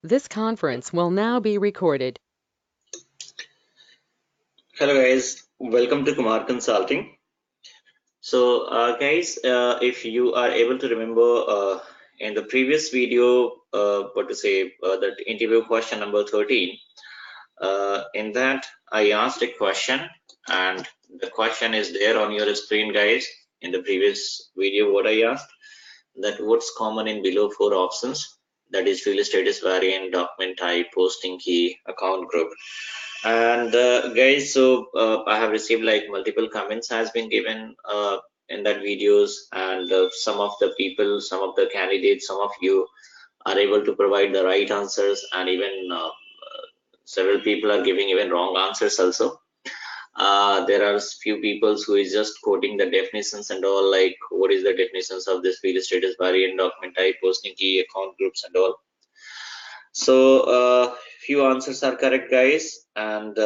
This conference will now be recorded. Hello guys, welcome to Kumar Consulting. So guys, if you are able to remember in the previous video, that interview question number 13, in that I asked a question and the question is there on your screen guys. In the previous video what I asked, that what's common in below four options, that is field status variant, document type, posting key, account group. And guys, so I have received like multiple comments has been given in that videos, and some of the people, some of the candidates, some of you are able to provide the right answers, and even several people are giving even wrong answers also. There are few people who is just quoting the definitions and all, like what is the definitions of this field status variant, document type, posting key, account groups and all. So few answers are correct guys, and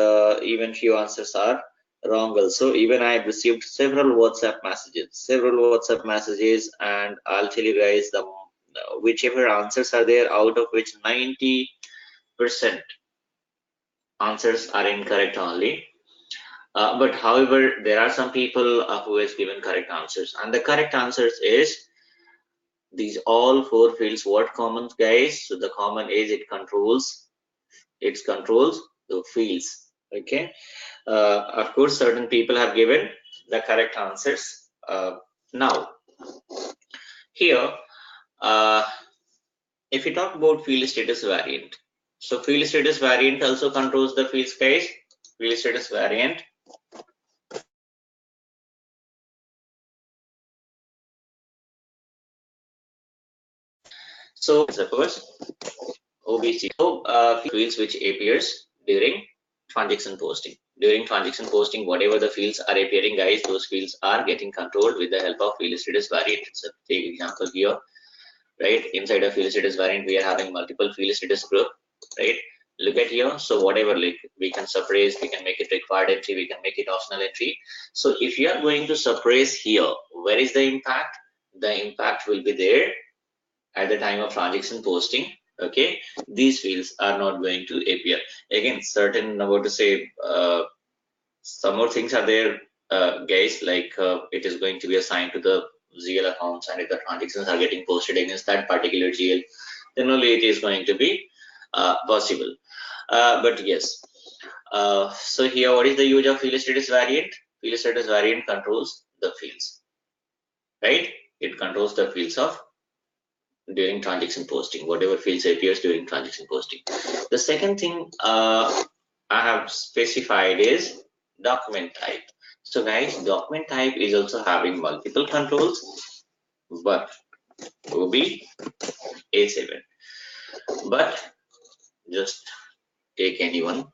even few answers are wrong also. Even I have received several WhatsApp messages, and I'll tell you guys the whichever answers are there, out of which 90% answers are incorrect only. But however, there are some people who has given correct answers, and the correct answers is these all four fields. What common guys? So the common is it controls the fields. Okay. Of course, certain people have given the correct answers. Now, here, if we talk about field status variant, so field status variant also controls the fields, guys. Field status variant. So suppose OBC, fields which appears during transaction posting. During transaction posting, whatever the fields are appearing, guys, those fields are getting controlled with the help of field status variant. So take example here, right? Inside a field status variant, we are having multiple field status group, right? Look at here. So whatever, like we can suppress, we can make it required entry, we can make it optional entry. So if you are going to suppress here, where is the impact? The impact will be there at the time of transaction posting. Okay, these fields are not going to appear. Again, certain some more things are there, guys, like it is going to be assigned to the GL accounts, and if the transactions are getting posted against that particular GL, then only it is going to be possible. But yes, so here what is the use of field status variant? Field status variant controls the fields, right? It controls the fields of during transaction posting, whatever fields appears during transaction posting. The second thing I have specified is document type. So guys, document type is also having multiple controls, but OB A7. But just take anyone.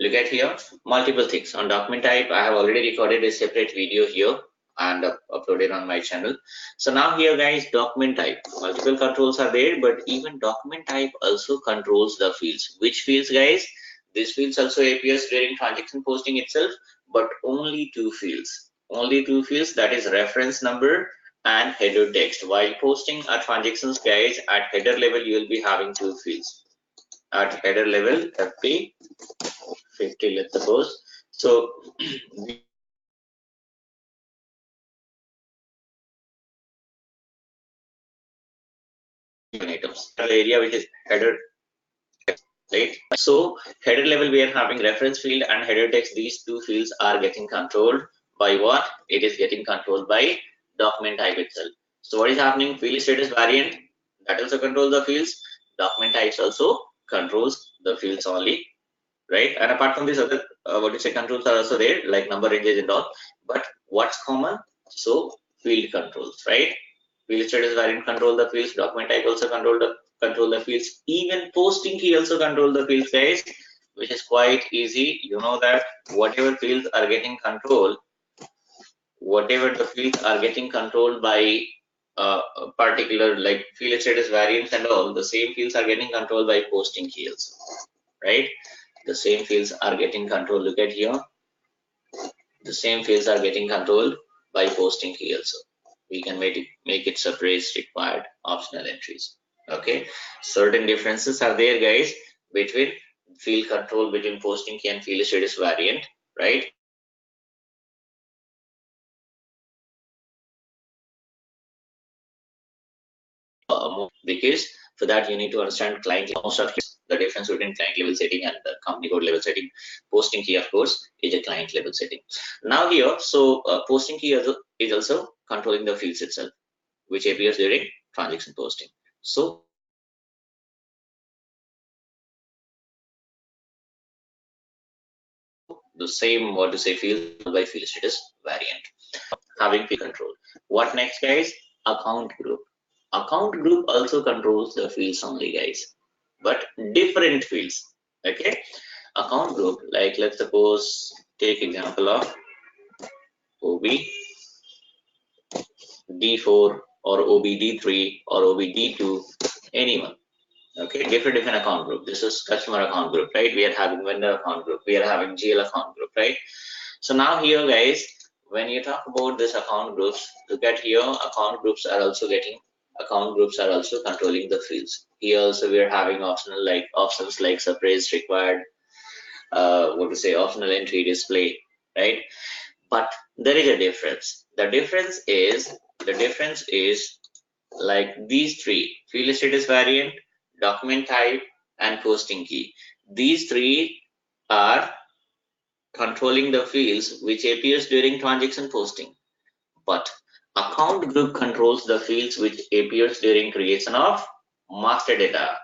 Look at here, multiple things on document type. I have already recorded a separate video here and uploaded on my channel. So now here guys, document type, multiple controls are there, but even document type also controls the fields. Which fields, guys? These fields also appears during transaction posting itself, but only two fields, that is reference number and header text. While posting a transactions, guys, at header level you will be having two fields. At header level, FP 50, let's suppose. So items, the area which is header, right? So header level we are having reference field and header text. These two fields are getting controlled by what? It is getting controlled by document type itself. So what is happening? Field status variant, that also controls the fields. Document types also controls the fields only, right? And apart from this, other controls are also there, like number ranges and all. But what's common? So field controls, right? Field status variant control the fields, document type also control the fields, even posting key also control the fields, guys, which is quite easy. You know that whatever fields are getting controlled, by a particular, like field status variants and all, the same fields are getting controlled by posting key also, right? The same fields are getting controlled. Look at here, the same fields are getting controlled by posting key also. We can make it suppress, required, optional entries. Okay, certain differences are there, guys, between field control between posting key and field status variant, right? Because for that you need to understand client. Most of the difference between client level setting and the company code level setting. Posting key, of course, is a client level setting. Now here, so posting key is also controlling the fields itself, which appears during transaction posting. So the same, what to say, field by field status variant, having field control. What next, guys? Account group. Account group also controls the fields only, guys, but different fields. Okay, account group, like let's suppose take example of OB D4 or OBD3 or OBD2, anyone. Okay, different account group. This is customer account group, right? We are having vendor account group. We are having GL account group, right? So now here, guys, when you talk about this account groups, look at here, account groups are also controlling the fields. Here also we are having options like suppressed, required, what to say, optional entry, display, right? But there is a difference. The difference is like these three: field status variant, document type, and posting key. These three are controlling the fields which appears during transaction posting, but account group controls the fields which appears during creation of master data.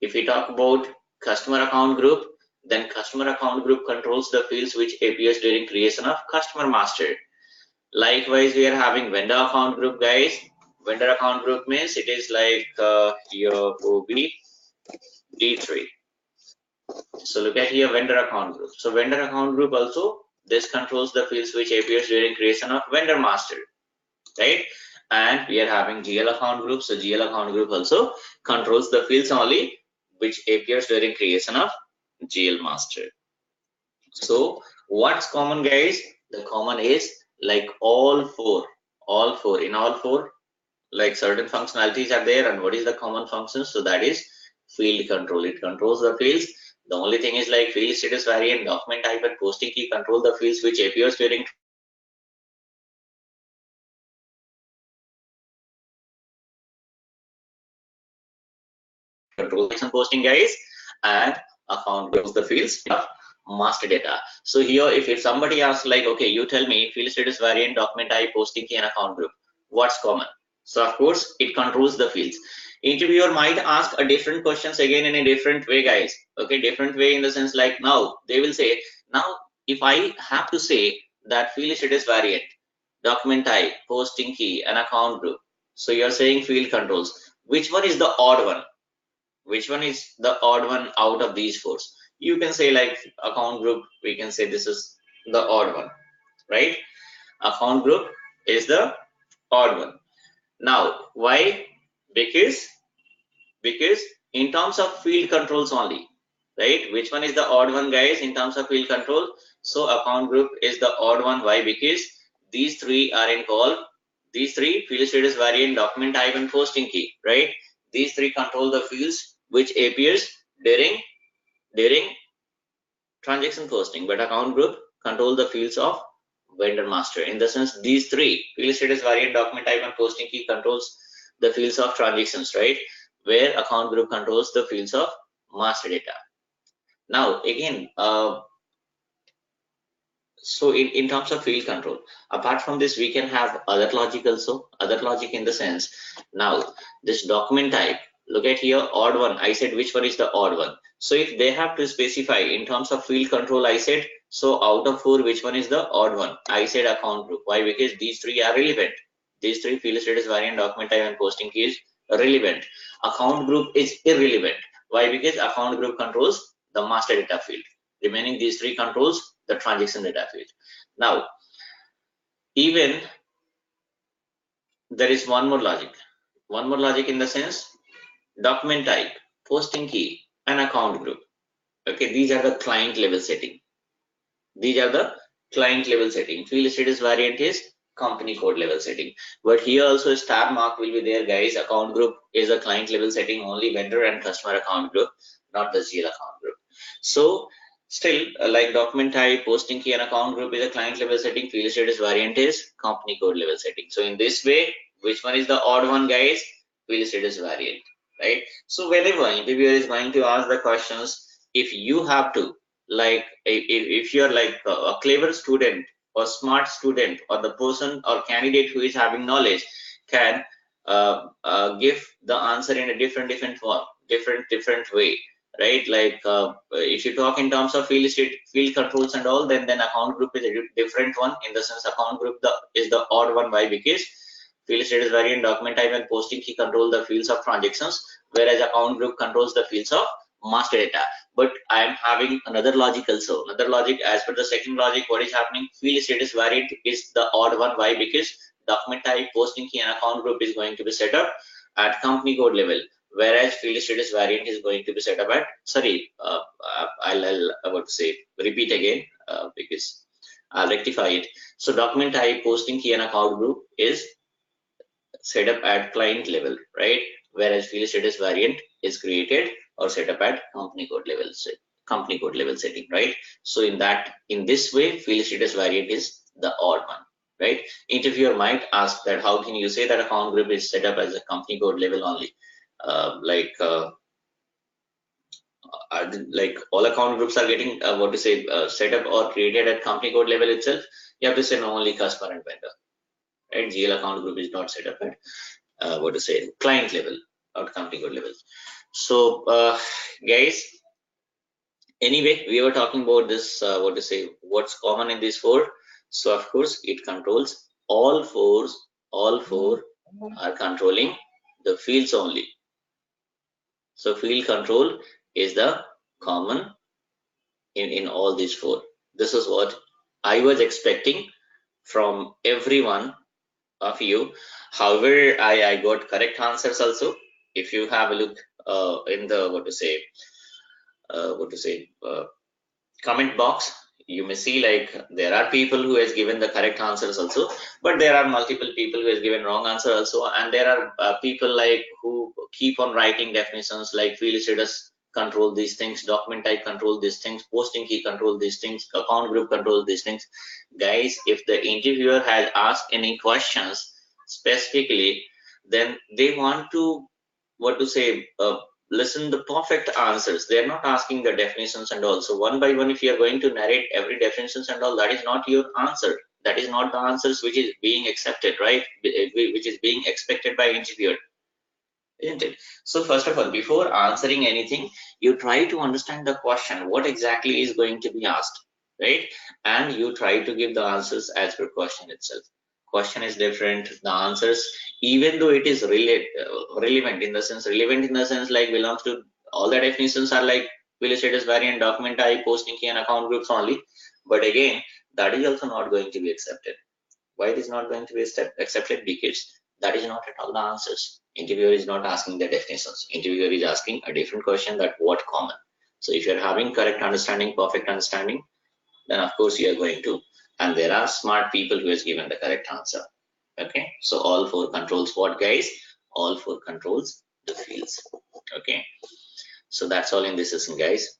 If we talk about customer account group, then customer account group controls the fields which appears during creation of customer master. Likewise, we are having vendor account group, guys. Vendor account group means it is like your OB D3. So look at here, vendor account group. So vendor account group also, this controls the fields which appears during creation of vendor master, right? And we are having GL account group. So GL account group also controls the fields only which appears during creation of GL master. So what's common, guys? The common is like all four, in all four, like certain functionalities are there. And what is the common function? So that is field control. It controls the fields. The only thing is like field status variant, document type, and posting key control the fields which appears during control and posting, guys, and account groups the fields of master data. So here, if somebody asks like, okay, you tell me field status variant, document type, posting key, and account group, what's common? So of course, it controls the fields. Interviewer might ask a different questions again in a different way, guys. Okay, different way in the sense like now they will say, now if I have to say that field status variant, document type, posting key, and account group. So you're saying field controls. Which one is the odd one? Which one is the odd one out of these four? You can say like account group, we can say this is the odd one, right? Account group is the odd one. Now why? Because because in terms of field controls only, right? Which one is the odd one, guys, in terms of field control? So account group is the odd one. Why? Because these three are involved. These three: field status variant, document type, and posting key, right? These three control the fields which appears during transaction posting, but account group control the fields of vendor master. In the sense, these three: field status variant, document type, and posting key controls the fields of transactions, right? Where account group controls the fields of master data. Now again, so in terms of field control, apart from this, we can have other logic also. Other logic in the sense, now this document type, look at here, odd one. I said which one is the odd one. So if they have to specify in terms of field control, I said, so out of four, which one is the odd one? I said account group. Why? Because these three are relevant. These three: field status variant, document type, and posting key is relevant. Account group is irrelevant. Why? Because account group controls the master data field. Remaining these three controls the transaction data field. Now, even there is one more logic. One more logic in the sense, document type, posting key, and account group. Okay, these are the client level setting. These are the client level setting. Field status variant is company code level setting. But here also a star mark will be there, guys. Account group is a client level setting, only vendor and customer account group, not the GL account group. So still, like document type, posting key, and account group is a client level setting. Field status variant is company code level setting. So in this way, which one is the odd one, guys? Field status variant, right? So whenever interviewer is going to ask the questions, if you have to, like, if you're like a clever student or smart student, or the person or candidate who is having knowledge can give the answer in a different form, different way, right? Like if you talk in terms of field controls and all, then account group is a different one. In the sense, account group is the odd one. Why? Because field status variant, document type, and posting key control the fields of transactions, whereas account group controls the fields of master data. But I am having another logic also. Another logic, as per the second logic, what is happening? Field status variant is the odd one. Why? Because document type, posting key, and account group is going to be set up at company code level, whereas field status variant is going to be set up at, sorry, I'll about to say, repeat again, because I'll rectify it. So document type, posting key, and account group is set up at client level, right? Whereas field status variant is created or set up at company code level, setting, right? So in this way, field status variant is the odd one, right? Interviewer might ask that how can you say that account group is set up as a company code level only? Like all account groups are getting set up or created at company code level itself. You have to say no, only customer and vendor, right? GL account group is not set up at client level or company code level. So guys, anyway, we were talking about this what's common in these four. So of course it controls all four are controlling the fields only. So field control is the common in all these four. This is what I was expecting from everyone of you. However, I got correct answers also. If you have a look in the comment box, you may see like there are people who has given the correct answers also, but there are multiple people who has given wrong answer also, and there are people like who keep on writing definitions like field status control these things, document type control these things, posting key control these things, account group control these things. Guys, if the interviewer has asked any questions specifically, then they want to listen the perfect answers. They're not asking the definitions and also one by one. If you're going to narrate every definitions and all, that is not your answer. That is not the answers which is being accepted, right? Which is being expected by interviewer, isn't it? So first of all, before answering anything, you try to understand the question, what exactly is going to be asked, right? And you try to give the answers as per question itself. Question is different, the answers, even though it is relevant in the sense like belongs to all the definitions are like field status variant, document type, posting key, and account groups only. But again, that is also not going to be accepted. Why it is not going to be accepted? Because that is not at all the answers. Interviewer is not asking the definitions. Interviewer is asking a different question, that what common. So if you're having correct understanding, perfect understanding, then of course you are going to, and there are smart people who has given the correct answer. Okay, so all four controls what, guys? All four controls the fields. Okay, so that's all in this session, guys.